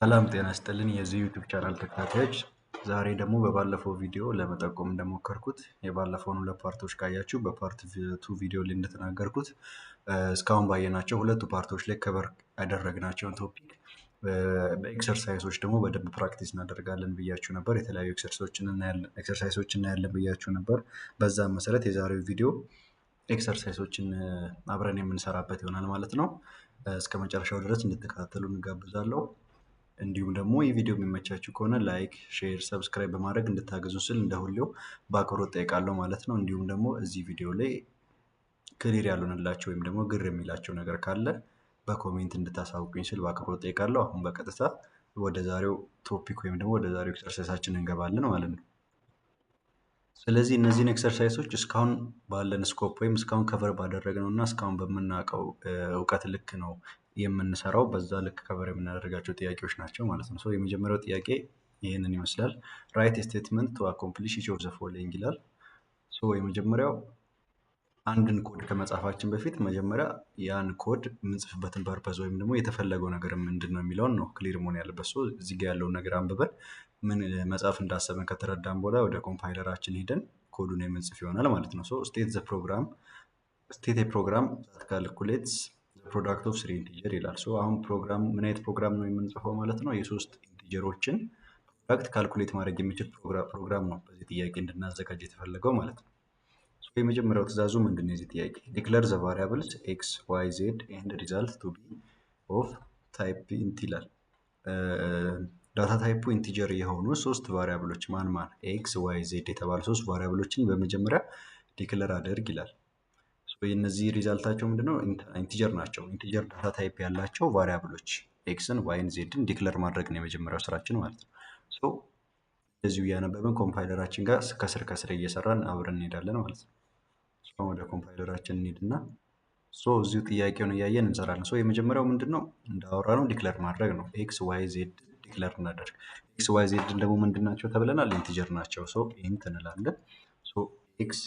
ሰላም ጤና ይስጥልን የዚህ ዩቲዩብ ቻናል ተከታታዮች። ዛሬ ደግሞ በባለፈው ቪዲዮ ለመጠቆም እንደሞከርኩት የባለፈውን ሁለት ፓርቶች ካያችሁ በፓርት ቱ ቪዲዮ ላይ እንደተናገርኩት እስካሁን ባየናቸው ሁለቱ ፓርቶች ላይ ከበር ያደረግናቸውን ቶፒክ በኤክሰርሳይሶች ደግሞ በደንብ ፕራክቲስ እናደርጋለን ብያችሁ ነበር። የተለያዩ ኤክሰርሳይሶችን እናያለን ብያችሁ ነበር። በዛም መሰረት የዛሬው ቪዲዮ ኤክሰርሳይሶችን አብረን የምንሰራበት ይሆናል ማለት ነው። እስከ መጨረሻው ድረስ እንድትከታተሉ እንጋብዛለሁ። እንዲሁም ደግሞ ይህ ቪዲዮ የሚመቻችሁ ከሆነ ላይክ፣ ሼር፣ ሰብስክራይብ በማድረግ እንድታገዙ ስል እንደሁሌው በአክብሮት ጠይቃለሁ ማለት ነው። እንዲሁም ደግሞ እዚህ ቪዲዮ ላይ ክሊር ያልሆነላችሁ ወይም ደግሞ ግር የሚላቸው ነገር ካለ በኮሜንት እንድታሳውቁኝ ስል በአክብሮት ጠይቃለሁ። አሁን በቀጥታ ወደ ዛሬው ቶፒክ ወይም ደግሞ ወደ ዛሬው ኤክሰርሳይሳችን እንገባለን ማለት ነው። ስለዚህ እነዚህን ኤክሰርሳይሶች እስካሁን ባለን ስኮፕ ወይም እስካሁን ከቨር ባደረግነው እና እስካሁን በምናውቀው እውቀት ልክ ነው የምንሰራው። በዛ ልክ ከቨር የምናደርጋቸው ጥያቄዎች ናቸው ማለት ነው። የመጀመሪያው ጥያቄ ይህንን ይመስላል። ራይት ስቴትመንት ቱ አኮምፕሊሽ ኢች ኦፍ ዘ ፎሎዊንግ ይላል። የመጀመሪያው አንድን ኮድ ከመጻፋችን በፊት መጀመሪያ ያን ኮድ የምንጽፍበትን ፐርፐዝ ወይም ደግሞ የተፈለገው ነገር ምንድን ነው የሚለውን ነው ክሊር መሆን ያለበት። እዚህ ጋር ያለውን ነገር አንብበን ምን መጻፍ እንዳሰብን ከተረዳን በኋላ ወደ ኮምፓይለራችን ሄደን ኮዱን የምንጽፍ ይሆናል ማለት ነው። ስቴት ፕሮግራም ዛት ካልኩሌትስ ፕሮዳክት ኦፍ ስሪ ኢንቲጀር ይላል። አሁን ፕሮግራም ምን አይነት ፕሮግራም ነው የምንጽፈው ማለት ነው? የሶስት ኢንቲጀሮችን ፕሮዳክት ካልኩሌት ማድረግ የሚችል ፕሮግራም ነው በዚህ ጥያቄ እንድናዘጋጅ የተፈለገው ማለት ነው። የመጀመሪያው ትእዛዙ ምንድን ነው? የዚህ ጥያቄ ዲክለር ዘ ቫሪያብልስ ኤክስ ዋይ ዜድ ኤንድ ሪዛልት ቱ ቢ ኦፍ ታይፕ ኢንት ይላል። ዳታ ታይፑ ኢንቲጀር የሆኑ ሶስት ቫሪያብሎች ማን ኤክስ ዋይ ዜድ የተባሉ ሶስት ቫሪያብሎችን በመጀመሪያ ዲክለር አድርግ ይላል። እነዚህ ሪዛልታቸው ምንድነው? ኢንቲጀር ናቸው። ኢንቲጀር ዳታ ታይፕ ያላቸው ቫሪያብሎች ኤክስን ዋይን ዜድን ዲክለር ማድረግ ነው የመጀመሪያው ስራችን ማለት ነው። እንደዚሁ እያነበብን ኮምፓይለራችን ጋር ከስር ከስር እየሰራን አብረን እንሄዳለን ማለት ነው። ወደ ኮምፓይለራችን እንሄድና እዚሁ ጥያቄውን እያየን እንሰራለን። የመጀመሪያው ምንድነው? እንዳወራ ነው ዲክለር ማድረግ ነው። ኤክስ ዋይ ዜድ ዲክለር እናደርግ። ኤክስ ዋይ ዜድን ደግሞ ምንድን ናቸው ተብለናል? ኢንቲጀር ናቸው። ኢንት እንላለን። ኤክስ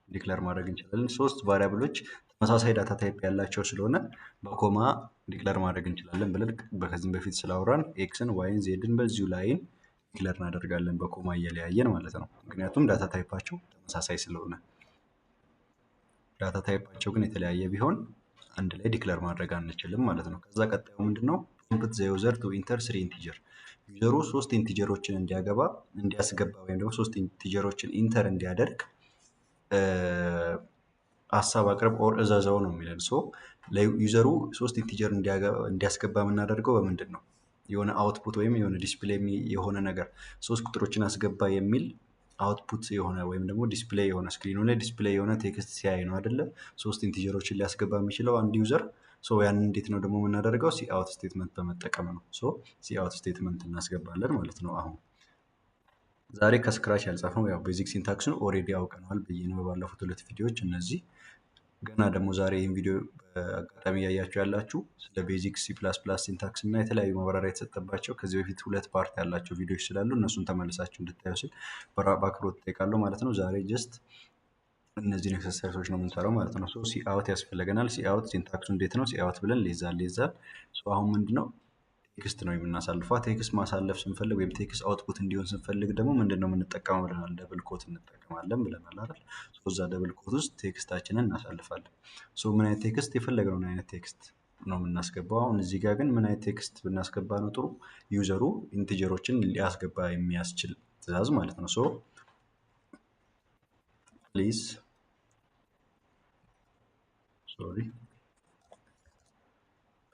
ዲክለር ማድረግ እንችላለን። ሶስት ቫሪያብሎች ተመሳሳይ ዳታ ታይፕ ያላቸው ስለሆነ በኮማ ዲክለር ማድረግ እንችላለን ብለን ከዚህም በፊት ስላወራን ኤክስን ዋይን ዜድን በዚሁ ላይን ዲክለር እናደርጋለን በኮማ እየለያየን ማለት ነው። ምክንያቱም ዳታ ታይፓቸው ተመሳሳይ ስለሆነ። ዳታ ታይፓቸው ግን የተለያየ ቢሆን አንድ ላይ ዲክለር ማድረግ አንችልም ማለት ነው። ከዛ ቀጣዩ ምንድነው? ኢንፑት ዘ ዩዘር ቱ ኢንተር ስሪ ኢንቲጀር። ዩዘሩ ሶስት ኢንቲጀሮችን እንዲያስገባ ወይም ደግሞ ሶስት ኢንቲጀሮችን ኢንተር እንዲያደርግ ሀሳብ አቅርብ ኦር እዘዘው ነው የሚለን። ዩዘሩ ሶስት ኢንቲጀር እንዲያስገባ የምናደርገው በምንድን ነው? የሆነ አውትፑት ወይም የሆነ ዲስፕሌይ የሆነ ነገር ሶስት ቁጥሮችን አስገባ የሚል አውትፑት የሆነ ወይም ደግሞ ዲስፕሌይ የሆነ ስክሪኑ ላይ ዲስፕሌይ የሆነ ቴክስት ሲያይ ነው አይደለ? ሶስት ኢንቲጀሮችን ሊያስገባ የሚችለው አንድ ዩዘር። ያንን እንዴት ነው ደግሞ የምናደርገው? ሲአውት ስቴትመንት በመጠቀም ነው። ሲአውት ስቴትመንት እናስገባለን ማለት ነው። አሁን ዛሬ ከስክራች ያልጻፍነው ያው ቤዚክ ሲንታክስን ኦሬዲ ያውቀነዋል ብዬ ነው ባለፉት ሁለት ቪዲዮዎች። እነዚህ ገና ደግሞ ዛሬ ይህን ቪዲዮ በአጋጣሚ እያያችሁ ያላችሁ ስለ ቤዚክ ሲ ፕላስ ፕላስ ሲንታክስ እና የተለያዩ ማብራሪያ የተሰጠባቸው ከዚህ በፊት ሁለት ፓርት ያላቸው ቪዲዮዎች ስላሉ እነሱን ተመልሳችሁ እንድታዩ ስል በአክብሮት እጠይቃለሁ ማለት ነው። ዛሬ ጀስት እነዚህን ኤክሰርሳይሶች ነው የምንሰራው ማለት ነው። ሲአውት ያስፈልገናል። ሲአውት ሲንታክሱ እንዴት ነው? ሲአውት ብለን ሌዛል። አሁን ምንድነው? ቴክስት ነው የምናሳልፈው። ቴክስት ማሳለፍ ስንፈልግ ወይም ቴክስት አውትፑት እንዲሆን ስንፈልግ ደግሞ ምንድነው የምንጠቀመው ብለናል? ደብል ኮት እንጠቀማለን ብለናል አይደል? እዛ ደብል ኮት ውስጥ ቴክስታችንን እናሳልፋለን። ምን አይነት ቴክስት? የፈለግነውን አይነት ቴክስት ነው የምናስገባው። አሁን እዚህ ጋር ግን ምን አይነት ቴክስት ብናስገባ ነው ጥሩ? ዩዘሩ ኢንቲጀሮችን ሊያስገባ የሚያስችል ትዕዛዝ ማለት ነው።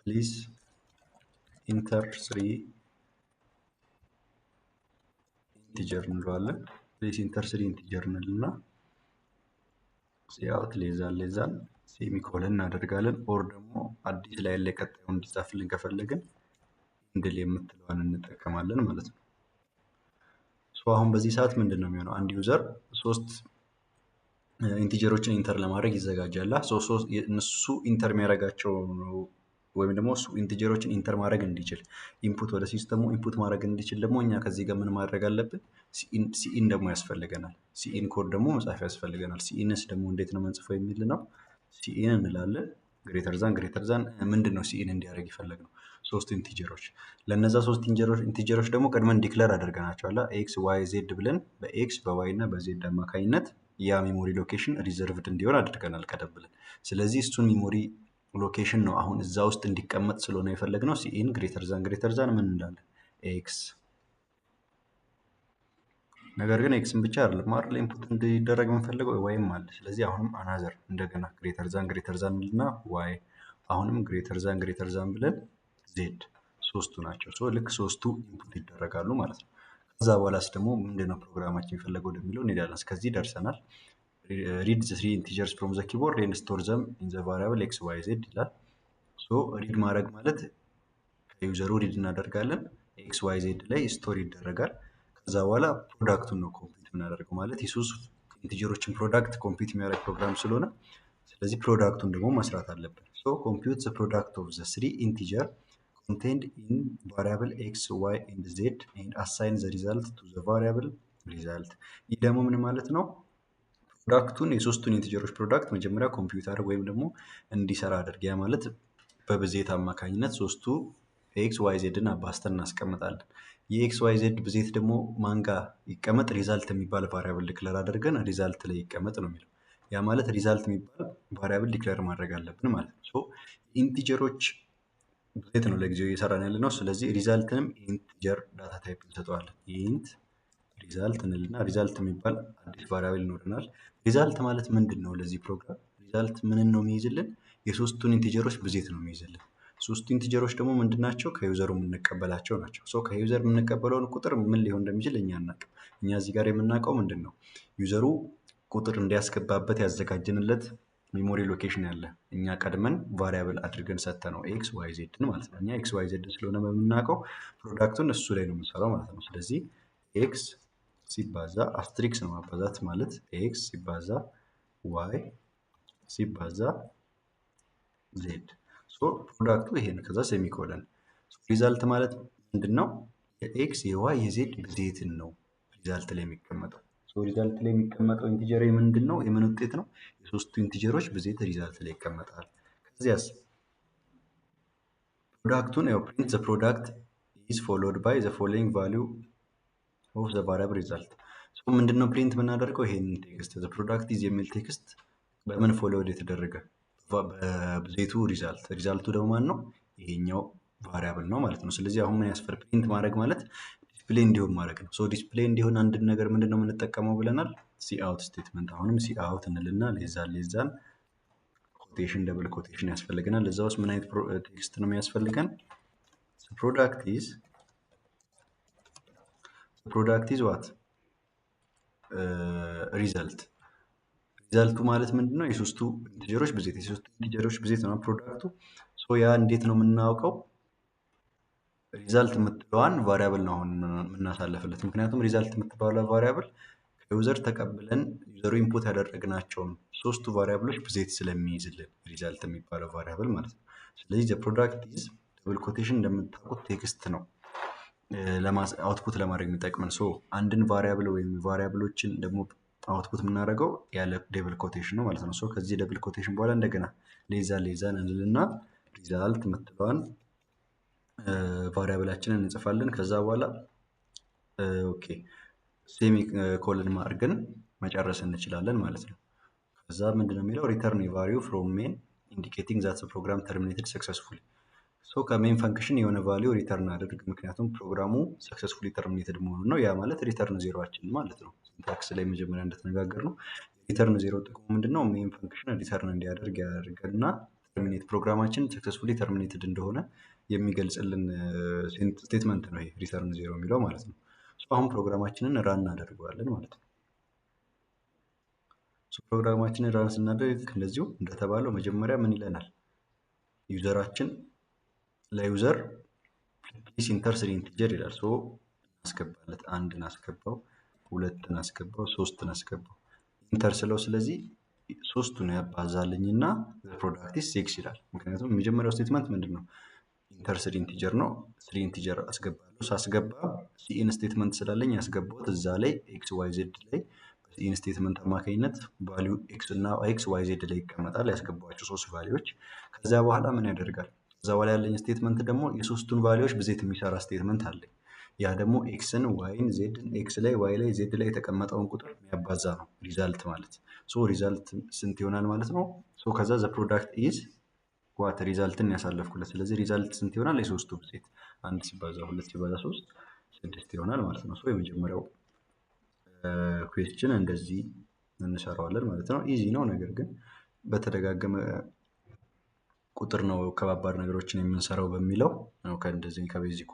ፕሊዝ ኢንተር ስሪ ኢንቲጀር እንለዋለን። ፕሌስ ኢንተር ስሪ ኢንቲጀር እንልና ሲአውት ሌዛል ሴሚኮለን እናደርጋለን። ኦር ደግሞ አዲስ ላይ ያለ ቀጣዩ እንዲጻፍልን ከፈለግን ኢንድል የምትለዋን እንጠቀማለን ማለት ነው። አሁን በዚህ ሰዓት ምንድን ነው የሚሆነው? አንድ ዩዘር ሶስት ኢንቲጀሮችን ኢንተር ለማድረግ ይዘጋጃል። እነሱ ኢንተር የሚያደርጋቸው ወይም ደግሞ እሱ ኢንቲጀሮችን ኢንተር ማድረግ እንዲችል ኢንፑት ወደ ሲስተሙ ኢንፑት ማድረግ እንዲችል ደግሞ እኛ ከዚህ ጋር ምን ማድረግ አለብን? ሲኢን ደግሞ ያስፈልገናል። ሲኢን ኮድ ደግሞ መጻፍ ያስፈልገናል። ሲኢንስ ደግሞ እንዴት ነው የምንጽፈው የሚል ነው። ሲኢን እንላለን። ግሬተር ዛን ምንድን ነው ሲኢን እንዲያደርግ ይፈለግ ነው? ሶስት ኢንቲጀሮች። ለነዛ ሶስት ኢንቲጀሮች ደግሞ ቀድመን ዲክለር አድርገናቸዋል። ኤክስ ዋይ ዜድ ብለን በኤክስ በዋይ እና በዜድ አማካኝነት ያ ሜሞሪ ሎኬሽን ሪዘርቭድ እንዲሆን አድርገናል ቀደም ብለን። ስለዚህ እሱን ሜሞሪ ሎኬሽን ነው አሁን እዛ ውስጥ እንዲቀመጥ ስለሆነ የፈለግነው ሲኢን ግሬተር ዛን ምን እንዳለ ኤክስ። ነገር ግን ኤክስን ብቻ አይደለም አይደል ኢንፑት እንዲደረግ የምንፈልገው ዋይም አለ። ስለዚህ አሁንም አናዘር እንደገና ግሬተር ዛን እና ዋይ፣ አሁንም ግሬተር ዛን ብለን ዜድ፣ ሶስቱ ናቸው። ሶ ልክ ሶስቱ ኢንፑት ይደረጋሉ ማለት ነው። ከዛ በኋላስ ደግሞ ምንድነው ፕሮግራማችን የፈለገው ወደሚለው እንሄዳለን። እስከዚህ ደርሰናል። ሪድ ዘ ትሪ ኢንቲጀርስ ፍሮም ዘ ኪቦርድ ኤንድ ስቶር ዘም ኢን ዘ ቫሪያብል ኤክስ ዋይ ዜድ ይላል። ሶ ሪድ ማድረግ ማለት ከዩዘሩ ሪድ እናደርጋለን፣ ኤክስ ዋይ ዜድ ላይ ስቶር ይደረጋል። ከዛ በኋላ ፕሮዳክቱን ነው ኮምፒውት የምናደርገው ማለት የሶስት ኢንቲጀሮችን ፕሮዳክት ኮምፒውት የሚያደርግ ፕሮግራም ስለሆነ ስለዚህ ፕሮዳክቱን ደግሞ መስራት አለብን። ሶ ኮምፒውት ዘ ፕሮዳክት ኦፍ ዘ ስሪ ኢንቲጀር contained in variable x, y and z and assign the result to the variable result። ይህ ደግሞ ምን ማለት ነው? ፕሮዳክቱን የሶስቱን ኢንቲጀሮች ፕሮዳክት መጀመሪያ ኮምፒውተር ወይም ደግሞ እንዲሰራ አድርግ። ያ ማለት በብዜት አማካኝነት ሶስቱ ኤክስ ዋይ ዜድን አባስተን እናስቀምጣለን። የኤክስ ዋይ ዜድ ብዜት ደግሞ ማንጋ ይቀመጥ ሪዛልት የሚባል ቫሪያብል ዲክለር አድርገን ሪዛልት ላይ ይቀመጥ ነው የሚለው። ያ ማለት ሪዛልት የሚባል ቫሪያብል ዲክለር ማድረግ አለብን ማለት ነው። ሶ ኢንቲጀሮች ብዜት ነው ለጊዜው እየሰራን ያለ ነው። ስለዚህ ሪዛልትንም ኢንቲጀር ዳታ ታይፕ እንሰጠዋለን። ኢንት ሪዛልት እንልና ሪዛልት የሚባል አዲስ ቫሪያብል ይኖረናል። ሪዛልት ማለት ምንድን ነው? ለዚህ ፕሮግራም ሪዛልት ምንን ነው የሚይዝልን? የሶስቱን ኢንቲጀሮች ብዜት ነው የሚይዝልን። ሶስቱ ኢንቲጀሮች ደግሞ ምንድን ናቸው? ከዩዘሩ የምንቀበላቸው ናቸው። ሶ ከዩዘር የምንቀበለውን ቁጥር ምን ሊሆን እንደሚችል እኛ አናውቅም። እኛ እዚህ ጋር የምናውቀው ምንድን ነው? ዩዘሩ ቁጥር እንዲያስገባበት ያዘጋጀንለት ሜሞሪ ሎኬሽን ያለ እኛ ቀድመን ቫሪያብል አድርገን ሰጠ ነው ኤክስ ዋይ ዜድን ማለት ነው። እኛ ኤክስ ዋይ ዜድ ስለሆነ በምናውቀው ፕሮዳክቱን እሱ ላይ ነው የምንሰራው ማለት ነው። ስለዚህ ኤክስ ሲባዛ አስትሪክስ ነው ማባዛት ማለት ኤክስ ሲባዛ ዋይ ሲባዛ ዜድ። ሶ ፕሮዳክቱ ይሄ ነው። ከዛ ሴሚኮለን። ሪዛልት ማለት ምንድነው? የኤክስ የዋይ የዜድ ብዜትን ነው ሪዛልት ላይ የሚቀመጠው። ሪዛልት ላይ የሚቀመጠው ኢንቲጀር ምንድን ነው? የምን ውጤት ነው? የሶስቱ ኢንቲጀሮች ብዜት ሪዛልት ላይ ይቀመጣል። ከዚያስ ፕሮዳክቱን ያው ፕሪንት ዘ ፕሮዳክት ኢዝ ፎሎድ ባይ ዘ ፎሎዊንግ ቫሊዩ ኦፍ ዘ ቫሪያብል ሪዛልት። ምንድነው ፕሪንት የምናደርገው? ይሄንን ቴክስት ዘ ፕሮዳክት ኢዝ የሚል ቴክስት በምን ፎሎድ የተደረገ? በብዜቱ ሪዛልት። ሪዛልቱ ደግሞ ማን ነው? ይሄኛው ቫሪያብል ነው ማለት ነው። ስለዚህ አሁን ምን ያስፈልግ? ፕሪንት ማድረግ ማለት ዲስፕሌይ እንዲሆን ማድረግ ነው። ሶ ዲስፕሌይ እንዲሆን አንድን ነገር ምንድነው የምንጠቀመው ብለናል? ሲአውት ስቴትመንት። አሁንም ሲአውት እንልና ሌዛን ኮቴሽን ደብል ኮቴሽን ያስፈልገናል። እዛ ውስጥ ምን አይነት ቴክስት ነው የሚያስፈልገን? ፕሮዳክት ኢዝ ዋት ሪዛልት። ሪዛልቱ ማለት ምንድነው? የሶስቱ ኢንቲጀሮች ብዜት ነው ፕሮዳክቱ። ሶ ያ እንዴት ነው የምናውቀው? ሪዛልት የምትለዋን ቫሪያብል ነው አሁን የምናሳልፍለት። ምክንያቱም ሪዛልት የምትባለው ቫሪያብል ከዩዘር ተቀብለን ዩዘሩ ኢንፑት ያደረግናቸውን ሶስቱ ቫሪያብሎች ብዜት ስለሚይዝልን ሪዛልት የሚባለው ቫሪያብል ማለት ነው። ስለዚህ ዘ ፕሮዳክት ኢዝ ደብል ኮቴሽን እንደምታውቁት ቴክስት ነው አውትፑት ለማድረግ የሚጠቅመን። ሶ አንድን ቫሪያብል ወይም ቫሪያብሎችን ደግሞ አውትፑት የምናደርገው ያለ ደብል ኮቴሽን ነው ማለት ነው። ሶ ከዚህ ደብል ኮቴሽን በኋላ እንደገና ሌዛን እንልና ሪዛልት የምትለዋን ቫሪያብላችንን እንጽፋለን። ከዛ በኋላ ኦኬ ሴሚ ኮለን አድርገን መጨረስ እንችላለን ማለት ነው። ከዛ ምንድነው የሚለው? ሪተርን ቫልዩ ፍሮም ሜን ኢንዲኬቲንግ ዛት ፕሮግራም ተርሚኔትድ ሰክሰስፉሊ። ሶ ከሜን ፈንክሽን የሆነ ቫልዩ ሪተርን አድርግ፣ ምክንያቱም ፕሮግራሙ ሰክሰስፉሊ ተርሚኔትድ መሆኑን ነው። ያ ማለት ሪተርን ዜሮችን ማለት ነው። ሲንታክስ ላይ መጀመሪያ እንደተነጋገር ነው ሪተርን ዜሮ ጥቅሙ ምንድነው? ሜን ፈንክሽን ሪተርን እንዲያደርግ ያደርገና ፕሮግራማችን ሰክሰስፉሊ ተርሚኔትድ እንደሆነ የሚገልጽልን ስቴትመንት ነው ይሄ ሪተርን ዜሮ የሚለው ማለት ነው። አሁን ፕሮግራማችንን ራን እናደርገዋለን ማለት ነው። ፕሮግራማችንን ራን ስናደርግ እንደዚሁ እንደተባለው መጀመሪያ ምን ይለናል? ዩዘራችን ለዩዘር ፕሊስ ኢንተር ስሪ ኢንቲጀር ይላል። ሶ እናስገባለት፣ አንድን አስገባው፣ ሁለትን አስገባው፣ ሶስትን አስገባው ኢንተር ስለው፣ ስለዚህ ሶስቱን ያባዛልኝና ፕሮዳክት ኢዝ 6 ይላል። ምክንያቱም የመጀመሪያው ስቴትመንት ምንድን ነው? ኢንተር ስሪ ኢንቲጀር ነው። ስሪ ኢንቲጀር አስገባለሁ። ሳስገባ ሲኢን ስቴትመንት ስላለኝ ያስገባሁት እዛ ላይ ኤክስ ዋይ ዜድ ላይ በሲኢን ስቴትመንት አማካኝነት ቫልዩ ኤክስ እና ኤክስ ዋይ ዜድ ላይ ይቀመጣል። ያስገባኋቸው ሶስት ቫልዩዎች። ከዚያ በኋላ ምን ያደርጋል? ከዛ በኋላ ያለኝ ስቴትመንት ደግሞ የሶስቱን ቫሊዎች ብዜት የሚሰራ ስቴትመንት አለኝ። ያ ደግሞ ኤክስን ዋይን ዜድን ኤክስ ላይ ዋይ ላይ ዜድ ላይ የተቀመጠውን ቁጥር የሚያባዛ ነው ሪዛልት ማለት። ሶ ሪዛልት ስንት ይሆናል ማለት ነው? ሶ ከዛ ዘ ፕሮዳክት ኢዝ ዋት ሪዛልትን ያሳለፍኩለት። ስለዚህ ሪዛልት ስንት ይሆናል? የሶስቱ ብዜት 1 ሲባዛ 2 ሲባዛ 3 6 ይሆናል ማለት ነው። ሶ የመጀመሪያው ኩዌስችን እንደዚህ እንሰራዋለን ማለት ነው። ኢዚ ነው፣ ነገር ግን በተደጋገመ ቁጥር ነው ከባባድ ነገሮችን የምንሰራው በሚለው ነው። ከእንደዚህ ከቤዚኩ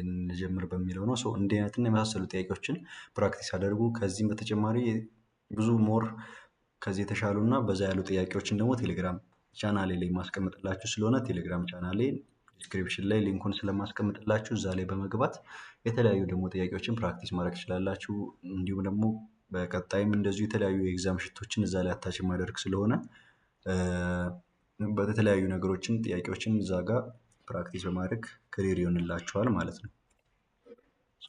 እንጀምር በሚለው ነው። ሶ እንዲህ አይነትና የመሳሰሉ ጥያቄዎችን ፕራክቲስ አድርጉ። ከዚህም በተጨማሪ ብዙ ሞር ከዚህ የተሻሉ እና በዛ ያሉ ጥያቄዎችን ደግሞ ቴሌግራም ቻናሌ ላይ ማስቀምጥላችሁ ስለሆነ ቴሌግራም ቻናሌ ዲስክሪፕሽን ላይ ሊንኩን ስለማስቀምጥላችሁ እዛ ላይ በመግባት የተለያዩ ደግሞ ጥያቄዎችን ፕራክቲስ ማድረግ ትችላላችሁ። እንዲሁም ደግሞ በቀጣይም እንደዚሁ የተለያዩ የኤግዛም ሽቶችን እዛ ላይ አታች ማድረግ ስለሆነ በተለያዩ ነገሮችን ጥያቄዎችን እዛ ጋር ፕራክቲስ በማድረግ ክሊር ይሆንላችኋል ማለት ነው።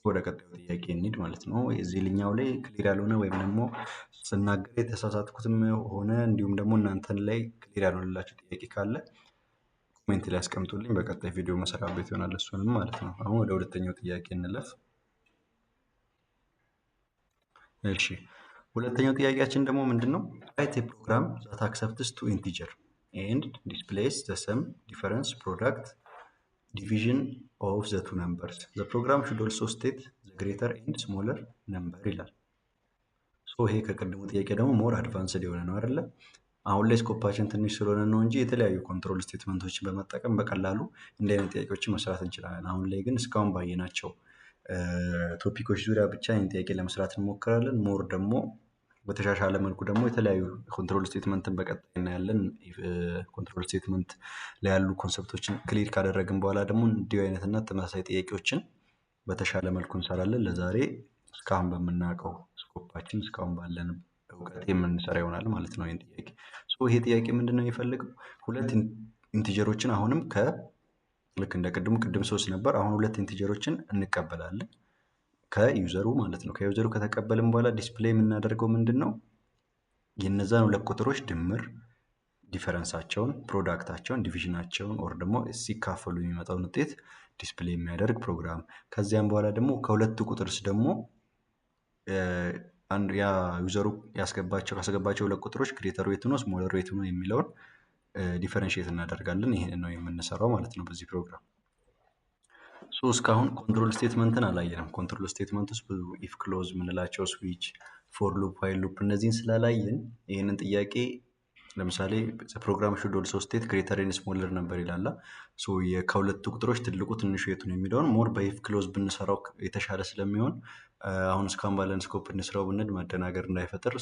ወደ ቀጣዩ ጥያቄ እንሂድ ማለት ነው። እዚህኛው ላይ ክሊር ያልሆነ ወይም ደግሞ ስናገር የተሳሳትኩትም ሆነ እንዲሁም ደግሞ እናንተን ላይ ክሊር ያልሆነላችሁ ጥያቄ ካለ ኮሜንት ላይ አስቀምጡልኝ። በቀጣይ ቪዲዮ መሰራበት ይሆናል እሱንም ማለት ነው። አሁን ወደ ሁለተኛው ጥያቄ እንለፍ። እሺ ሁለተኛው ጥያቄያችን ደግሞ ምንድነው? ራይት ኤ ፕሮግራም ዛት አክሰፕትስ ቱ ኢንቲጀር ኤንድ ዲስፕሌይስ ዘ ሰም ዲፈረንስ ፕሮዳክት ዲቪዥን ኦፍ ዘ ቱ ነምበርስ ዘ ፕሮግራም ሹድ ኦልሶ ስቴት ዘ ግሬተር ኤንድ ስሞለር ነምበር ይላል። ሶ ይሄ ከቅድሙ ጥያቄ ደግሞ ሞር አድቫንስድ የሆነ ነው አይደለ? አሁን ላይ ስኮፓችን ትንሽ ስለሆነ ነው እንጂ የተለያዩ ኮንትሮል ስቴትመንቶችን በመጠቀም በቀላሉ እንዲህ አይነት ጥያቄዎችን መስራት እንችላለን። አሁን ላይ ግን እስካሁን ባየናቸው ቶፒኮች ዙሪያ ብቻ ይህን ጥያቄ ለመስራት እንሞክራለን። ሞር ደግሞ በተሻሻለ መልኩ ደግሞ የተለያዩ ኮንትሮል ስቴትመንትን በቀጣይ እናያለን። ኮንትሮል ስቴትመንት ላይ ያሉ ኮንሰፕቶችን ክሊር ካደረግን በኋላ ደግሞ እንዲሁ አይነትና ተመሳሳይ ጥያቄዎችን በተሻለ መልኩ እንሰራለን። ለዛሬ እስካሁን በምናውቀው ስኮፓችን እስካሁን ባለን እውቀት የምንሰራ ይሆናል ማለት ነው። ይህን ጥያቄ ይሄ ጥያቄ ምንድነው የሚፈልገው? ሁለት ኢንቲጀሮችን አሁንም ልክ እንደ ቅድም 3 ነበር። አሁን ሁለት ኢንቲጀሮችን እንቀበላለን ከዩዘሩ ማለት ነው። ከዩዘሩ ከተቀበልን በኋላ ዲስፕሌይ የምናደርገው ምንድን ነው? የነዛን ሁለት ቁጥሮች ድምር ዲፈረንሳቸውን፣ ፕሮዳክታቸውን፣ ዲቪዥናቸውን ኦር ደግሞ ሲካፈሉ የሚመጣውን ውጤት ዲስፕሌይ የሚያደርግ ፕሮግራም። ከዚያም በኋላ ደግሞ ከሁለቱ ቁጥርስ ደግሞ ያ ዩዘሩ ካስገባቸው ሁለት ቁጥሮች ግሬተሩ የቱ ነው ስሞለሩ የቱ ነው የሚለውን ዲፈረንሺየት እናደርጋለን። ይሄንን ነው የምንሰራው ማለት ነው በዚህ ፕሮግራም። እስካሁን ኮንትሮል ስቴትመንትን አላየንም። ኮንትሮል ስቴትመንት ውስጥ ብዙ ኢፍ ክሎዝ የምንላቸው ስዊች፣ ፎር ሉፕ፣ ዋይል ሉፕ እነዚህን ስላላየን ይህንን ጥያቄ ለምሳሌ ፕሮግራም ሹድ ኦልሶ ስቴት ግሬተር ኤንድ ስሞለር ነበር ይላላ። ከሁለቱ ቁጥሮች ትልቁ ትንሹ የቱ ነው የሚለውን ሞር በኢፍ ክሎዝ ብንሰራው የተሻለ ስለሚሆን አሁን እስካሁን ባለን ስኮፕ እንስራው ብንል መደናገር እንዳይፈጠር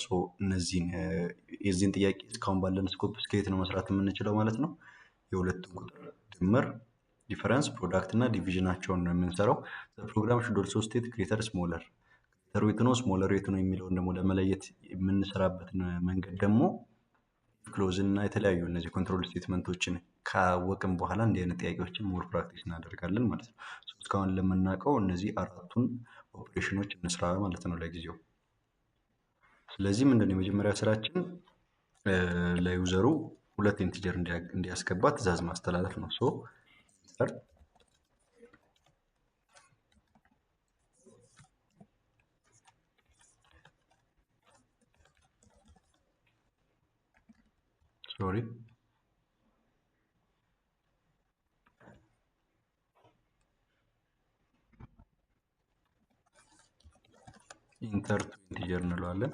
የዚህን ጥያቄ እስካሁን ባለን ስኮፕ እስከየት ነው መስራት የምንችለው ማለት ነው። የሁለቱም ቁጥር ድምር ዲፈረንስ ፕሮዳክት እና ዲቪዥናቸውን ነው የምንሰራው። ፕሮግራም ሹድ ኦልሶ ስቴት ግሬተር ስሞለር፣ ግሬተሩ የቱ ነው ስሞለሩ የቱ ነው የሚለውን ደግሞ ለመለየት የምንሰራበትን መንገድ ደግሞ ክሎዝ እና የተለያዩ እነዚህ ኮንትሮል ስቴትመንቶችን ካወቅን በኋላ እንዲህ አይነት ጥያቄዎችን ሞር ፕራክቲስ እናደርጋለን ማለት ነው። እስካሁን ለምናውቀው እነዚህ አራቱን ኦፕሬሽኖች እንስራ ማለት ነው ለጊዜው። ስለዚህ ምንድነው የመጀመሪያ ስራችን ለዩዘሩ ሁለት ኢንቲጀር እንዲያስገባ ትዕዛዝ ማስተላለፍ ነው። ኢንተር ቱ ኢንቲጀር እንለዋለን።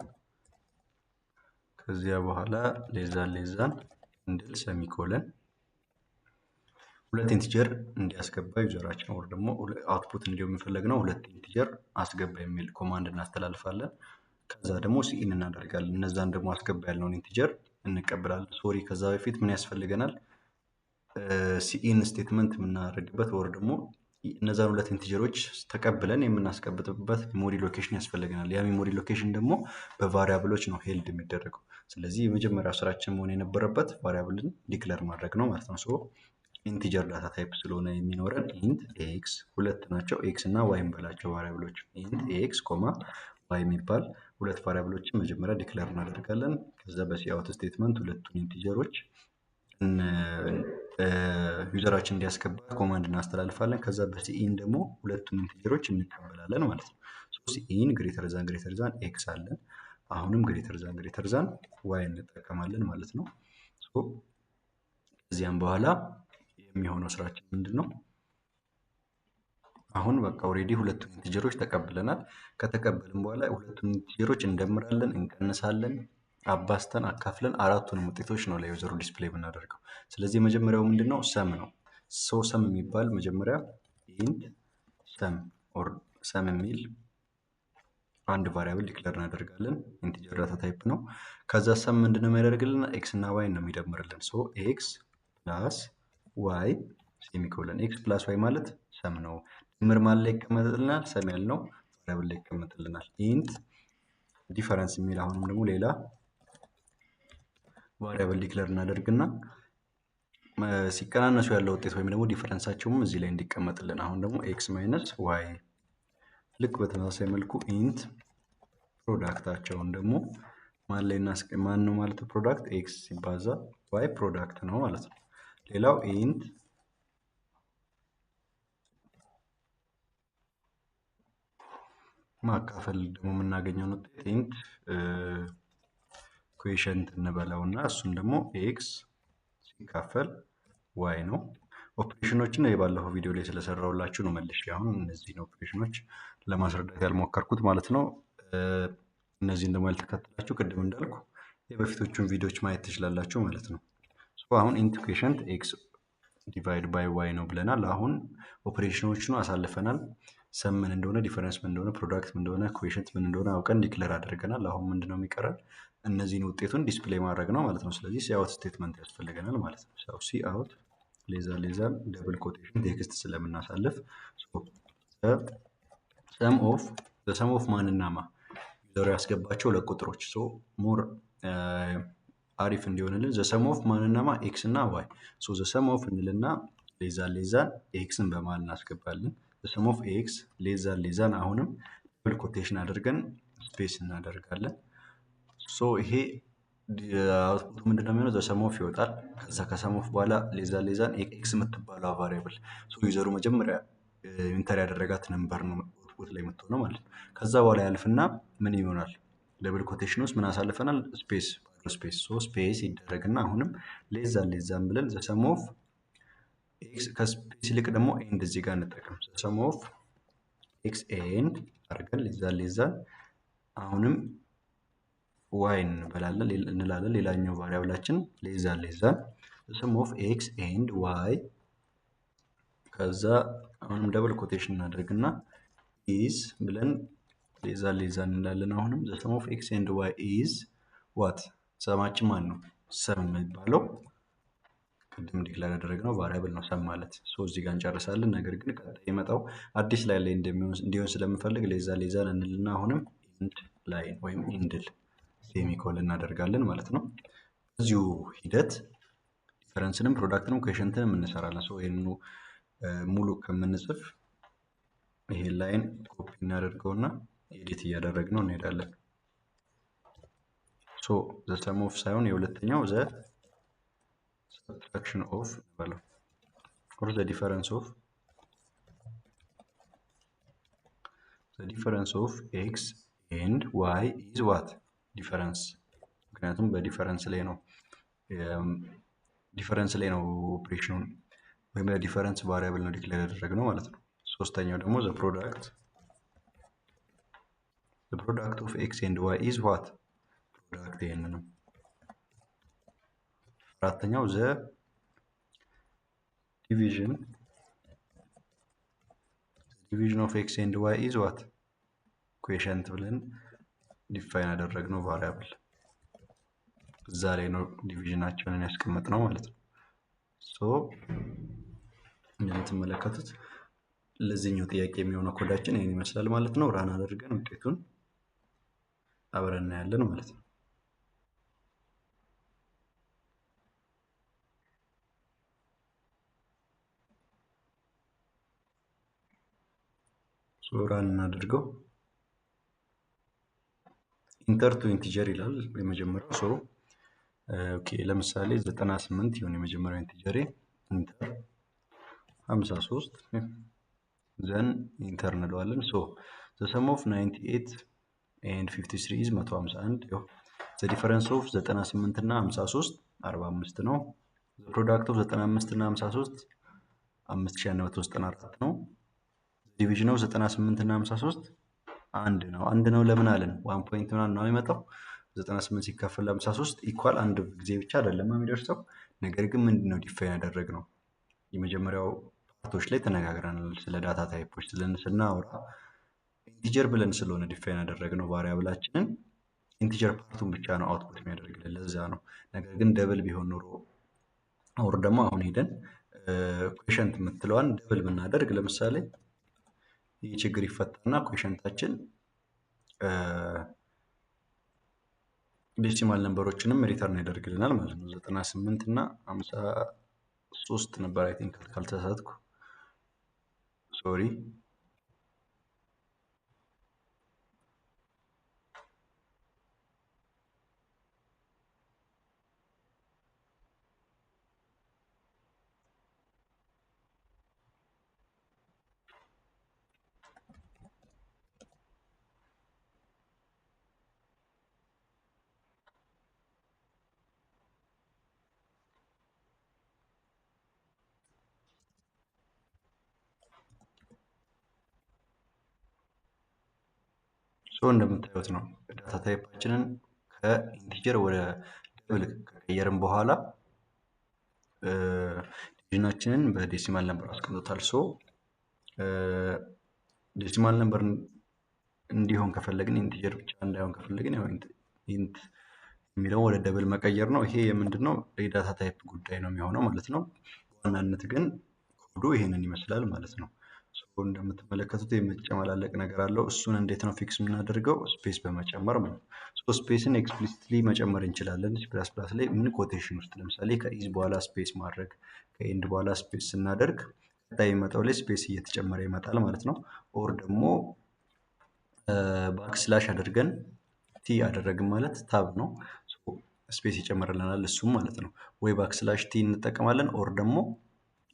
ከዚያ በኋላ ሌዛን እንድል ሰሚኮለን ሁለት ኢንቲጀር እንዲያስገባ ዩዘራችን ወር ደግሞ አውትፑት እንዲሁ የሚፈለግነው ሁለት ኢንቲጀር አስገባ የሚል ኮማንድ እናስተላልፋለን። ከዛ ደግሞ ሲኢን እናደርጋለን። እነዛን ደግሞ አስገባ ያልነውን ኢንቲጀር እንቀበላለን። ከዛ በፊት ምን ያስፈልገናል? ሲኢን ስቴትመንት የምናደርግበት ወር ደግሞ እነዛን ሁለት ኢንቲጀሮች ተቀብለን የምናስቀምጥበት ሜሞሪ ሎኬሽን ያስፈልገናል። ያ ሜሞሪ ሎኬሽን ደግሞ በቫሪያብሎች ነው ሄልድ የሚደረገው። ስለዚህ የመጀመሪያው ስራችን መሆን የነበረበት ቫሪያብልን ዲክለር ማድረግ ነው ማለት ነው። ኢንቲጀር ዳታ ታይፕ ስለሆነ የሚኖረን ኢንት ኤክስ ሁለት ናቸው። ኤክስ እና ዋይ እንበላቸው ቫሪያብሎች። ኢንት ኤክስ ኮማ ዋይ የሚባል ሁለት ቫሪያብሎችን መጀመሪያ ዲክለር እናደርጋለን። ከዛ በሲአውት ስቴትመንት ሁለቱን ኢንቲጀሮች ዩዘራችን እንዲያስገባ ኮማንድ እናስተላልፋለን። ከዛ በሲኢን ደግሞ ሁለቱም ኢንቲጀሮች እንቀበላለን ማለት ነው። ሲኢን ግሬተር ዛን ኤክስ አለን። አሁንም ግሬተር ዛን ዋይ እንጠቀማለን ማለት ነው። ከዚያም በኋላ የሚሆነው ስራችን ምንድን ነው? አሁን በቃ ኦሬዲ ሁለቱን ኢንቲጀሮች ተቀብለናል። ከተቀበልን በኋላ ሁለቱን ኢንቲጀሮች እንደምራለን፣ እንቀንሳለን፣ አባስተን አካፍለን አራቱንም ውጤቶች ነው ለዩዘሩ ዲስፕሌይ የምናደርገው። ስለዚህ የመጀመሪያው ምንድን ነው? ሰም ነው። ሰም የሚባል መጀመሪያ ኢንት ሰም የሚል አንድ ቫሪያብል ዲክለር እናደርጋለን። ኢንቲጀር ዳታ ታይፕ ነው። ከዛ ሰም ምንድነው የሚያደርግልን? ኤክስ እና ዋይ ነው የሚደምርልን። ኤክስ ፕላስ ዋይ ሴሚኮለን። ኤክስ ፕላስ ዋይ ማለት ሰም ነው። ድምር ማን ላይ ይቀመጥልናል? ሰም ያልነው ቫሪያብል ላይ ይቀመጥልናል። ኢንት ዲፈረንስ የሚል አሁንም ደግሞ ሌላ ቫሪያብል ዲክለር እናደርግና ሲቀናነሱ ያለው ውጤት ወይም ደግሞ ዲፈረንሳቸውም እዚህ ላይ እንዲቀመጥልን አሁን ደግሞ ኤክስ ማይነስ ዋይ። ልክ በተመሳሳይ መልኩ ኢንት ፕሮዳክታቸውን ደግሞ ማን ነው ማለት ነው? ፕሮዳክት ኤክስ ሲባዛ ዋይ ፕሮዳክት ነው ማለት ነው። ሌላው ኢንት ማካፈል ደግሞ የምናገኘውን ውጤት ኢንት ኩዌሸንት እንበለውና እሱም ደግሞ ኤክስ ሲካፈል ዋይ ነው። ኦፕሬሽኖችን የባለፈው ቪዲዮ ላይ ስለሰራሁላችሁ ነው መልሼ አሁን እነዚህን ኦፕሬሽኖች ለማስረዳት ያልሞከርኩት ማለት ነው። እነዚህን ደግሞ ያልተከተላችሁ ቅድም እንዳልኩ የበፊቶቹን ቪዲዮዎች ማየት ትችላላችሁ ማለት ነው። አሁን ኢንት ኩዌሸንት ኤክስ ዲቫይድ ባይ ዋይ ነው ብለናል። አሁን ኦፕሬሽኖችን አሳልፈናል። ሰም ምን እንደሆነ፣ ዲፈረንስ ምን እንደሆነ፣ ፕሮዳክት ምን እንደሆነ፣ ኩዌሸንት ምን እንደሆነ አውቀን ዲክለር አድርገናል። አሁን ምንድነው የሚቀረን? እነዚህን ውጤቱን ዲስፕሌይ ማድረግ ነው ማለት ነው። ስለዚህ ሲአውት ስቴትመንት ያስፈልገናል ማለት ነው። ሲአውት ሌዛን ደብል ኮቴሽን ቴክስት ስለምናሳልፍ ሰም ኦፍ ማንና ማ ዩዘሩ ያስገባቸው ሁለት ቁጥሮች ሞር አሪፍ እንዲሆንልን ዘሰም ኦፍ ማንና ማ ኤክስ እና ዋይ ዘሰም ኦፍ እንልና ሌዛን ኤክስን በማል እናስገባለን። ዘሰም ኦፍ ኤክስ ሌዛን አሁንም ደብል ኮቴሽን አድርገን ስፔስ እናደርጋለን። ይሄ አውትፑቱ ምንድነው የሚሆነው? ዘሰም ኦፍ ይወጣል። ከዛ ከሰም ኦፍ በኋላ ሌዛን ኤክስ የምትባለው ቫሪያብል ዩዘሩ መጀመሪያ ኢንተር ያደረጋት ነምበር ነው አውትፑት ላይ የምትሆነው ማለት ነው። ከዛ በኋላ ያልፍና ምን ይሆናል? ደብል ኮቴሽን ውስጥ ምን አሳልፈናል? ስፔስ ይደረግና አሁንም ሌዛን ብለን ዘሰም ኦፍ ኤክስ ከስፔስ ይልቅ ደግሞ ኤንድ እዚህ ጋር እንጠቀም። ዘሰም ኦፍ ኤክስ ኤንድ አድርገን ሌዛን አሁንም ዋይ እንላለን። ሌላኛው ቫሪያብላችን ሌዛን ዘሰም ኦፍ ኤክስ ኤንድ ዋይ ከዛ አሁንም ደብል ኮቴሽን እናደርግና ኢዝ ብለን ሌዛን እንላለን። አሁንም ዘሰም ኦፍ ኤክስ ኤንድ ዋይ ኢዝ ዋት? ሰማችን ማን ነው? ሰም የሚባለው ቅድም ዲክላር ያደረግነው ቫሪያብል ነው ሰም ማለት። እዚህ ጋር እንጨርሳለን። ነገር ግን ቀጣይ የመጣው አዲስ ላይ እንዲሆን ስለምፈልግ ሌዛን እንልና አሁንም ኢንድ ላይን ወይም ኢንድል ሴሚኮል እናደርጋለን ማለት ነው። እዚሁ ሂደት ዲፈረንስንም ፕሮዳክትንም ኩዌሸንትንም እንሰራለን። ይህንኑ ሙሉ ከምንጽፍ ይሄን ላይን ኮፒ እናደርገውና ኤዲት እያደረግነው እንሄዳለን። ዘ ሰም ኦፍ ሳይሆን የሁለተኛው ዘ ሰብትራክሽን ኦፍ እንበለው ኦር ዘ ዲፈረንስ ኦፍ ኤክስ ኤንድ ዋይ ኢዝ ዋት? ዲፈረንስ። ምክንያቱም በዲፈረንስ ላይ ነው ኦፕሬሽኑን ወይም ዲፈረንስ ቫሪያብል ነው ዲክሌር ያደረግነው ማለት ነው። ሶስተኛው ደግሞ ዘ ፕሮዳክት ኦፍ ኤክስ ኤንድ ዋይ ኢዝ ዋት? ፕሮዳክት ይሄን ነው። አራተኛው ዘ ዲቪዥን ኦፍ ኤክስ ኤንድ ዋይ ኢዝ ዋት? ኩዌሸንት ብለን ዲፋይን ያደረግነው ቫሪያብል እዛ ላይ ነው ዲቪዥናቸውን ያስቀመጥነው ማለት ነው። እንደምትመለከቱት ለዚህኛው ጥያቄ የሚሆነው ኮዳችን ይህን ይመስላል ማለት ነው። ራን አድርገን ውጤቱን አብረን እናያለን ማለት ነው። ራን እናድርገው። ኢንተር ቱ ኢንቲጀር ይላል የመጀመሪያው። ኦኬ ለምሳሌ 98 ይሁን የመጀመሪያው ኢንቲጀሬ ኢንተር 53 ዘን ኢንተር እንለዋለን። ሶ ዘ ሰም ኦፍ 98 ኤንድ 53 ኢዝ 151 ይኸው ዘ ዲፈረንስ ኦፍ 98 እና 53 45 ነው። ዘ ፕሮዳክት ኦፍ 95 እና 53 5194 ነው። ዲቪዥን ኦፍ 98 እና 53 አንድ ነው። አንድ ነው ለምን አለን? 1 ፖይንት ምናምን ነው የሚመጣው 98 ሲካፈል 53 ኢኳል አንድ ጊዜ ብቻ አይደለም የሚደርሰው። ነገር ግን ምንድነው ዲፋይን ያደረግነው? የመጀመሪያው ፓርቶች ላይ ተነጋግረናል። ስለ ዳታ ታይፖች ስናወራ ኢንቲጀር ብለን ስለሆነ ዲፋይን ያደረግነው ቫሪያብላችንን ኢንቲጀር ፓርቱን ብቻ ነው አውትፑት የሚያደርግልን። ለዛ ነው። ነገር ግን ደብል ቢሆን ኖሮ አውር ደግሞ አሁን ሄደን ኩዌሽንት የምትለዋን ደብል ብናደርግ ለምሳሌ ይህ ችግር ይፈታና ኩዌሽንታችን ዴሲማል ነምበሮችንም ሪተርን ያደርግልናል ማለት ነው። 98 እና 53 ነበር አይ ቲንክ ካልተሳሳትኩ፣ ሶሪ። እንደምታዩት ነው ዳታ ታይፓችንን ከኢንቲጀር ወደ ደብል ከቀየርን በኋላ ዲቪዥናችንን በዴሲማል ነምበር አስቀምጦታል። ሶ ዴሲማል ነምበር እንዲሆን ከፈለግን ኢንቲጀር ብቻ እንዳይሆን ከፈለግን ያው ኢንት የሚለው ወደ ደብል መቀየር ነው። ይሄ የምንድነው የዳታ ታይፕ ጉዳይ ነው የሚሆነው ማለት ነው። በዋናነት ግን ኮዱ ይሄንን ይመስላል ማለት ነው። እንደምትመለከቱት የመጨመላለቅ ነገር አለው። እሱን እንዴት ነው ፊክስ የምናደርገው? ስፔስ በመጨመር ማለት ነው። ስፔስን ኤክስፕሊሲትሊ መጨመር እንችላለን። ፕላስ ፕላስ ላይ ምን ኮቴሽን ውስጥ ለምሳሌ ከኢዝ በኋላ ስፔስ ማድረግ፣ ከኤንድ በኋላ ስፔስ ስናደርግ ቀጣይ የሚመጣው ላይ ስፔስ እየተጨመረ ይመጣል ማለት ነው። ኦር ደግሞ ባክስላሽ አድርገን ቲ አደረግን ማለት ታብ ነው፣ ስፔስ ይጨምርልናል እሱም ማለት ነው። ወይ ባክስላሽ ቲ እንጠቀማለን ኦር ደግሞ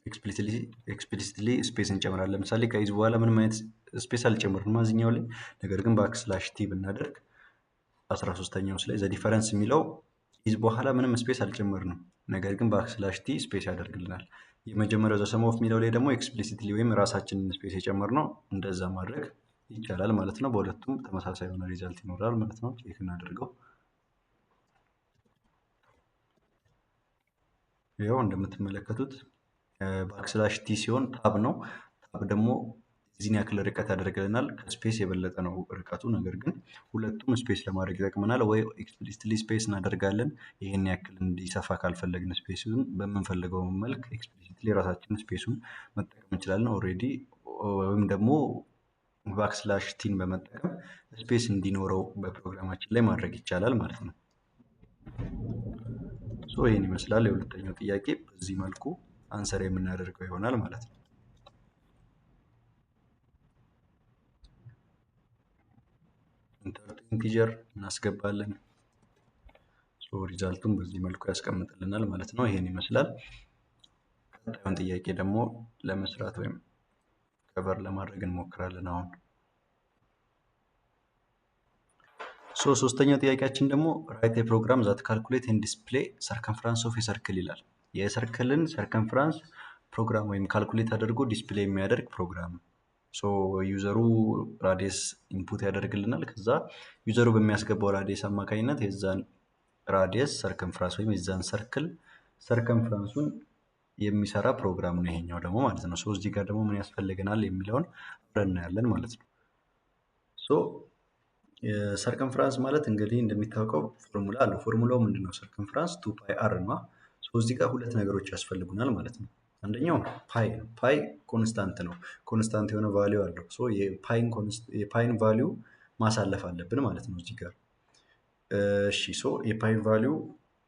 ኤክስፕሊሲትሊ ስፔስ እንጨምራለን። ለምሳሌ ከኢዝ በኋላ ምንም አይነት ስፔስ አልጨምርንም ማዝኛው ላይ፣ ነገር ግን ባክስላሽ ቲ ብናደርግ 13ኛው ላይ ዘ ዲፈረንስ የሚለው ኢዝ በኋላ ምንም ስፔስ አልጨመርንም፣ ነገር ግን ባክስላሽ ቲ ስፔስ ያደርግልናል። የመጀመሪያው ዘ ሰም ኦፍ የሚለው ላይ ደግሞ ኤክስፕሊሲትሊ ወይም ራሳችንን ስፔስ የጨመርነው እንደዛ ማድረግ ይቻላል ማለት ነው። በሁለቱም ተመሳሳይ የሆነ ሪዛልት ይኖራል ማለት ነው። ቼክ እናደርገው። ይኸው እንደምትመለከቱት ባክስላሽ ቲ ሲሆን ታብ ነው። ታብ ደግሞ እዚህን ያክል ርቀት ያደርግልናል። ከስፔስ የበለጠ ነው ርቀቱ፣ ነገር ግን ሁለቱም ስፔስ ለማድረግ ይጠቅመናል። ወይ ኤክስፕሊሲትሊ ስፔስ እናደርጋለን፣ ይህን ያክል እንዲሰፋ ካልፈለግን ስፔሱን በምንፈልገው መልክ ኤክስፕሊሲትሊ ራሳችን ስፔሱን መጠቀም እንችላለን ኦልሬዲ። ወይም ደግሞ ባክስላሽ ቲን በመጠቀም ስፔስ እንዲኖረው በፕሮግራማችን ላይ ማድረግ ይቻላል ማለት ነው። ይህን ይመስላል የሁለተኛው ጥያቄ። በዚህ መልኩ አንሰር የምናደርገው ይሆናል ማለት ነው። ኢንቲጀር እናስገባለን። ሪዛልቱን በዚህ መልኩ ያስቀምጥልናል ማለት ነው። ይሄን ይመስላል። ቀጣዩን ጥያቄ ደግሞ ለመስራት ወይም ከቨር ለማድረግ እንሞክራለን አሁን። ሶስተኛው ጥያቄያችን ደግሞ ራይት ፕሮግራም ዛት ካልኩሌት ኤንድ ዲስፕሌይ ሰርከምፍራንስ ኦፍ የሰርክል ይላል። የሰርክልን ሰርከምፍራንስ ፕሮግራም ወይም ካልኩሌት አድርጎ ዲስፕሌይ የሚያደርግ ፕሮግራም። ዩዘሩ ራዲየስ ኢንፑት ያደርግልናል። ከዛ ዩዘሩ በሚያስገባው ራዲየስ አማካኝነት የዛን ራዲየስ ሰርከምፍራንስ ወይም የዛን ሰርክል ሰርከምፍራንሱን የሚሰራ ፕሮግራም ነው ይሄኛው ደግሞ ማለት ነው። እዚህ ጋር ደግሞ ምን ያስፈልገናል የሚለውን አብረን እናያለን ማለት ነው። ሰርከምፍራንስ ማለት እንግዲህ እንደሚታወቀው ፎርሙላ አለው። ፎርሙላው ምንድነው? ሰርከምፍራንስ 2 ፓይ አር ነው። እዚህ ጋር ሁለት ነገሮች ያስፈልጉናል ማለት ነው። አንደኛው ፓይ ነው። ፓይ ኮንስታንት ነው። ኮንስታንት የሆነ ቫሊዩ አለው። የፓይን ቫሊዩ ማሳለፍ አለብን ማለት ነው እዚህ ጋር። እሺ የፓይን ቫሊዩ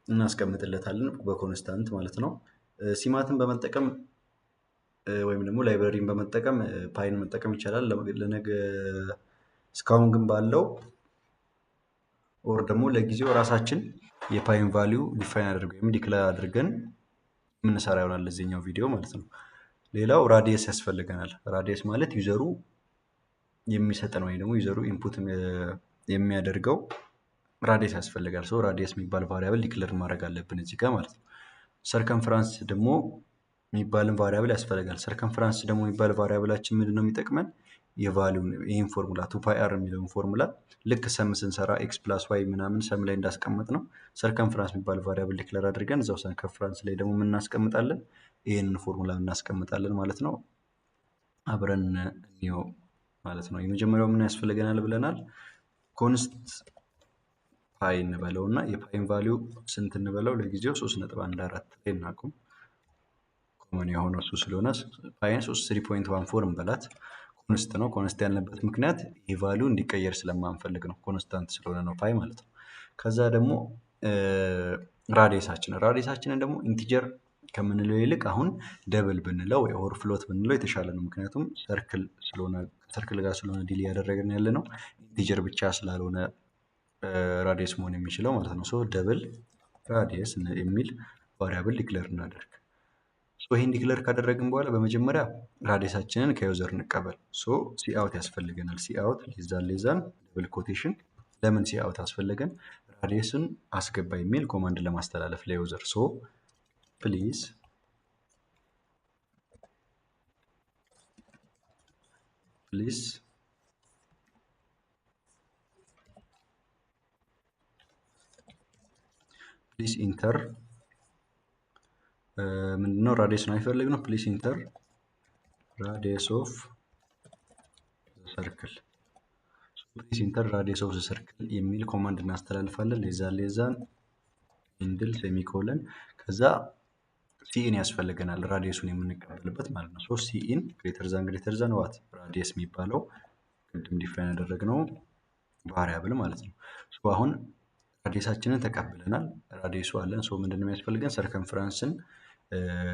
እናስቀምጥለታለን በኮንስታንት ማለት ነው። ሲማትን በመጠቀም ወይም ደግሞ ላይብረሪን በመጠቀም ፓይን መጠቀም ይቻላል። እስካሁን ግን ባለው ኦር ደግሞ ለጊዜው ራሳችን የፓይን ቫሊዩ ዲፋይን አድርገን ወይም ዲክሌር አድርገን የምንሰራ ይሆናል ለዚህኛው ቪዲዮ ማለት ነው። ሌላው ራዲየስ ያስፈልገናል። ራዲየስ ማለት ዩዘሩ የሚሰጠን ወይም ደግሞ ዩዘሩ ኢንፑት የሚያደርገው ራዲየስ ያስፈልጋል። ሶ ራዲየስ የሚባል ቫሪያብል ዲክሌር ማድረግ አለብን እዚህ ጋር ማለት ነው። ሰርከምፍራንስ ደግሞ የሚባልን ቫሪያብል ያስፈልጋል። ሰርከምፍራንስ ደግሞ የሚባል ቫሪያብላችን ምንድን ነው የሚጠቅመን? የቫሊዩን ይህን ፎርሙላ 2ፓይ የሚለውን ፎርሙላ ልክ ሰም ስንሰራ ኤክስ ፕላስ ዋይ ምናምን ሰም ላይ እንዳስቀመጥ ነው ሰርከምፍራንስ የሚባል ቫሪያብል ዲክለር አድርገን እዛው ሰርከምፍራንስ ላይ ደግሞ ምን እናስቀምጣለን? ይህንን ፎርሙላ እናስቀምጣለን ማለት ነው። አብረን እንየው ማለት ነው። የመጀመሪያው ምን ያስፈልገናል ብለናል? ኮንስት ፓይ እንበለው እና የፓይን ቫሊዩ ስንት እንበለው? ለጊዜው 3.14 ላይ እናቁም። ኮመን የሆነው እሱ ስለሆነ ፓይን 3.14 እንበላት። ኮንስት ነው። ኮንስት ያልንበት ምክንያት ይህ ቫሊዩ እንዲቀየር ስለማንፈልግ ነው። ኮንስታንት ስለሆነ ነው ፓይ ማለት ነው። ከዛ ደግሞ ራዲየሳችንን ደግሞ ኢንቲጀር ከምንለው ይልቅ አሁን ደብል ብንለው ወይ ኦር ፍሎት ብንለው የተሻለ ነው። ምክንያቱም ሰርክል ጋር ስለሆነ ዲል እያደረግን ያለ ነው። ኢንቲጀር ብቻ ስላልሆነ ራዲየስ መሆን የሚችለው ማለት ነው። ሶ ደብል ራዲየስ የሚል ቫሪያብል ዲክለር እናደርግ። ሶ ይህን ዲክለር ካደረግን በኋላ በመጀመሪያ ራዲየሳችንን ከዩዘር እንቀበል። ሶ ሲአውት ያስፈልገናል። ሲአውት ሌዛን ደብል ኮቴሽን። ለምን ሲአውት አስፈለገን? ራዲየስን አስገባ የሚል ኮማንድ ለማስተላለፍ ለዩዘር። ሶ ፕሊዝ ኢንተር ምንድነው? ራዲየስ ነው አይፈልግነው። ፕሊዝ ኢንተር ራዲየስ ኦፍ ሰርክል። ፕሊዝ ኢንተር ራዲየስ ኦፍ ሰርክል የሚል ኮማንድ እናስተላልፋለን። ሌዛን ኢንድል ሴሚኮለን። ከዛ ሲኢን ያስፈልገናል ራዲየሱን የምንቀበልበት ማለት ነው። ሶ ሲኢን ግሬተር ዛን ዋት ራዲየስ የሚባለው ቅድም ዲፋይን ያደረግነው ቫሪያብል ማለት ነው። ሶ አሁን ራዲየሳችንን ተቀብለናል። ራዲየሱ አለን። ሶ ምንድነው የሚያስፈልገን? ሰርከምፍራንስን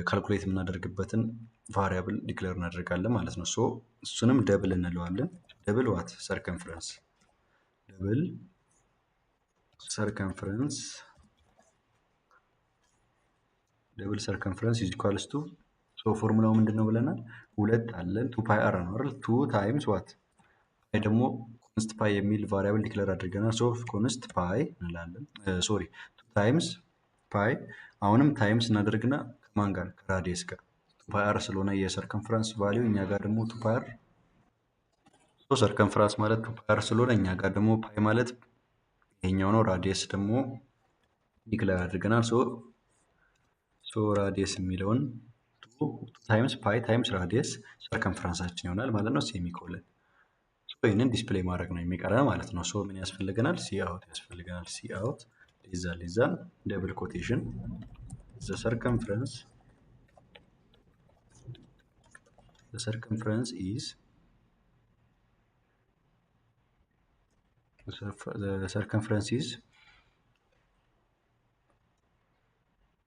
ካልኩሌት የምናደርግበትን ቫሪያብል ዲክሌር እናደርጋለን ማለት ነው። ሶ እሱንም ደብል እንለዋለን። ደብል ዋት ሰርከምፍራንስ ደብል ሰርከምፍራንስ ኢዝ ኢኳልስ ቱ ሶ ፎርሙላው ምንድነው ብለናል? ሁለት አለን 2ፓይ አር ነው አይደል? 2 ታይምስ ዋት ፓይ ደግሞ ኮንስት ፓይ የሚል ቫሪያብል ዲክሌር አድርገናል። ሶ ኮንስት ፓይ እንላለን። ሶሪ 2 ታይምስ ፓይ አሁንም ታይምስ እናደርግና ከማን ጋር? ከራዲየስ ጋር 2ፓይ አር ስለሆነ የሰርከምፍራንስ ቫልዩ እኛ ጋር ደግሞ 2ፓይ አር። ሶ ሰርከምፍራንስ ማለት 2ፓይ አር ስለሆነ እኛ ጋር ደግሞ ፓይ ማለት ይሄኛው ነው። ራዲየስ ደግሞ ዲክሌር አድርገናል። ሶ ራዲየስ የሚለውን 2 ታይምስ ፓይ ታይምስ ራዲየስ ሰርከምፍራንሳችን ይሆናል ማለት ነው። ሴሚኮለን። ይህንን ዲስፕሌይ ማድረግ ነው የሚቀረን ማለት ነው። ሶ ምን ያስፈልገናል? ሲአውት ያስፈልገናል። ሲአውት ሌዛን ደብል ኮቴሽን ዘ ሰርከምፍራንስ ኢዝ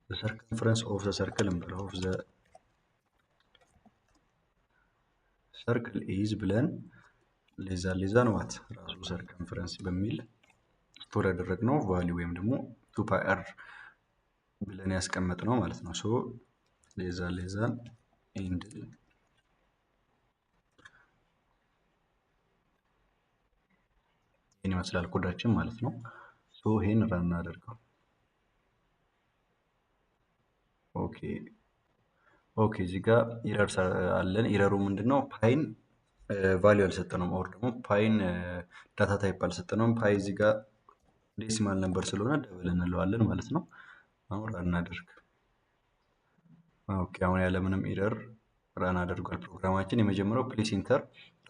the circumference of the circle is ብለን ሌዛን ዋት ራሱ ሰርከምፍረንስ በሚል ስቶር ያደረግነው ቫልዩ ወይም ደግሞ 2ፓይ አር ብለን ያስቀመጥነው ማለት ነው። ሶ ሌዛን ኤንድ ይህን ይመስላል ኮዳችን ማለት ነው። ሶ ይሄን ራን እናደርገው። ኦኬ እዚህ ጋር ኢረር አለን። ኢረሩ ምንድነው? ፓይን ቫልዩ አልሰጠነውም። ኦር ደግሞ ፓይን ዳታ ታይፕ አልሰጠነውም። ፓይ እዚህ ጋር ዴሲማል ነበር ስለሆነ ደብል እንለዋለን ማለት ነው። አሁን ራን እናደርግ። ኦኬ አሁን ያለምንም ኢረር ራን አድርጓል ፕሮግራማችን። የመጀመሪያው ፕሊስ ኢንተር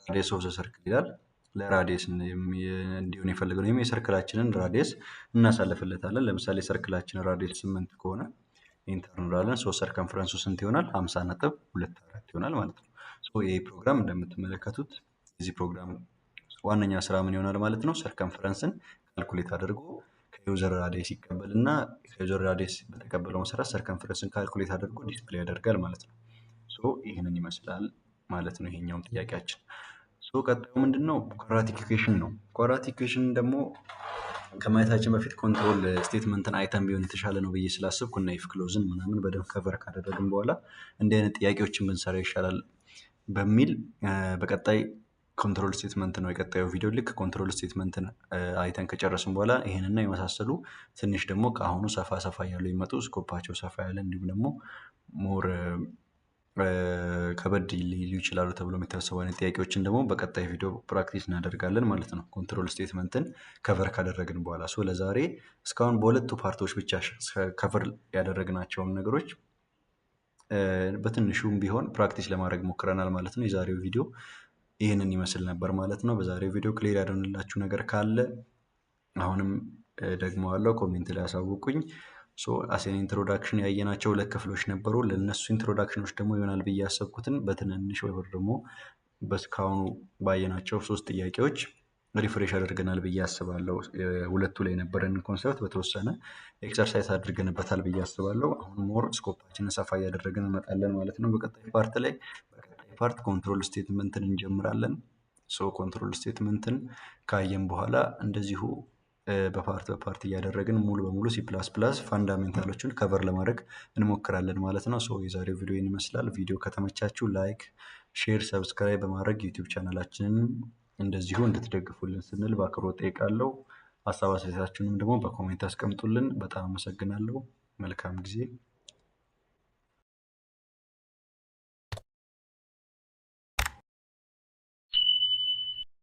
ራዲየስ ኦፍ ዘ ሰርክል ይላል። ለራዲየስ እንዲሆን የፈለግነው ወይም የሰርክላችንን ራዲየስ እናሳልፍለታለን። ለምሳሌ ሰርክላችን ራዲየስ 8 ከሆነ ኢንተር እንላለን። ሶ ሰርከምፍረንሱ ስንት ይሆናል? 50.24 ይሆናል ማለት ነው። ሶ ይሄ ፕሮግራም እንደምትመለከቱት የዚህ ፕሮግራም ዋነኛ ስራ ምን ይሆናል ማለት ነው? ሰርከምፍረንስን ካልኩሌት አድርጎ ከዩዘር ራዲየስ ይቀበልና ከዩዘር ራዲየስ በተቀበለው መሰረት ሰርከምፍረንስን ካልኩሌት አድርጎ ዲስፕሌይ ያደርጋል ማለት ነው። ሶ ይህንን ይመስላል ማለት ነው ይሄኛውም ጥያቄያችን። ሶ ቀጣዩ ምንድነው? ኳድራቲክ ኢኩዌሽን ነው። ኳድራቲክ ኢኩዌሽን ደግሞ ከማየታችን በፊት ኮንትሮል ስቴትመንትን አይተን ቢሆን የተሻለ ነው ብዬ ስላሰብኩ እና ኢፍ ክሎዝን ምናምን በደንብ ከቨር ካደረግን በኋላ እንዲህ አይነት ጥያቄዎችን ብንሰራ ይሻላል በሚል በቀጣይ ኮንትሮል ስቴትመንት ነው የቀጣዩ ቪዲዮ። ልክ ኮንትሮል ስቴትመንትን አይተን ከጨረስን በኋላ ይህንና የመሳሰሉ ትንሽ ደግሞ ከአሁኑ ሰፋ ሰፋ ያሉ ይመጡ ስኮፓቸው ሰፋ ያለ እንዲሁም ደግሞ ሞር ከበድ ሊሉ ይችላሉ ተብሎ የሚታሰቡ አይነት ጥያቄዎችን ደግሞ በቀጣይ ቪዲዮ ፕራክቲስ እናደርጋለን ማለት ነው። ኮንትሮል ስቴትመንትን ከቨር ካደረግን በኋላ ለዛሬ እስካሁን በሁለቱ ፓርቶች ብቻ ከቨር ያደረግናቸውን ነገሮች በትንሹም ቢሆን ፕራክቲስ ለማድረግ ሞክረናል ማለት ነው። የዛሬው ቪዲዮ ይህንን ይመስል ነበር ማለት ነው። በዛሬው ቪዲዮ ክሊር ያደረግላችሁ ነገር ካለ አሁንም ደግሞ አለው ኮሜንት ላይ ያሳውቁኝ። አሴን ኢንትሮዳክሽን ያየናቸው 2 ክፍሎች ነበሩ። ለነሱ ኢንትሮዳክሽኖች ደግሞ ይሆናል ብዬ ያሰብኩትን በትንንሽ ወይ ደግሞ በስካሁኑ ባየናቸው 3 ጥያቄዎች ሪፍሬሽ አድርገናል ብዬ አስባለሁ። ሁለቱ ላይ የነበረን ኮንሰፕት በተወሰነ ኤክሰርሳይዝ አድርገንበታል ብዬ አስባለሁ። አሁን ሞር ስኮፓችንን ሰፋ እያደረግን እንመጣለን ማለት ነው። በቀጣይ ፓርት ኮንትሮል ስቴትመንትን እንጀምራለን። ኮንትሮል ስቴትመንትን ካየን በኋላ እንደዚሁ በፓርት እያደረግን ሙሉ በሙሉ ሲ ፕላስ ፕላስ ፋንዳሜንታሎችን ከቨር ለማድረግ እንሞክራለን ማለት ነው። የዛሬው ቪዲዮ ይመስላል። ቪዲዮ ከተመቻችሁ ላይክ፣ ሼር፣ ሰብስክራይብ በማድረግ ዩቲዩብ ቻናላችንን እንደዚሁ እንድትደግፉልን ስንል በአክብሮት ጠይቃለሁ። ሀሳብ አስተያየታችሁንም ደግሞ በኮሜንት አስቀምጡልን። በጣም አመሰግናለሁ። መልካም ጊዜ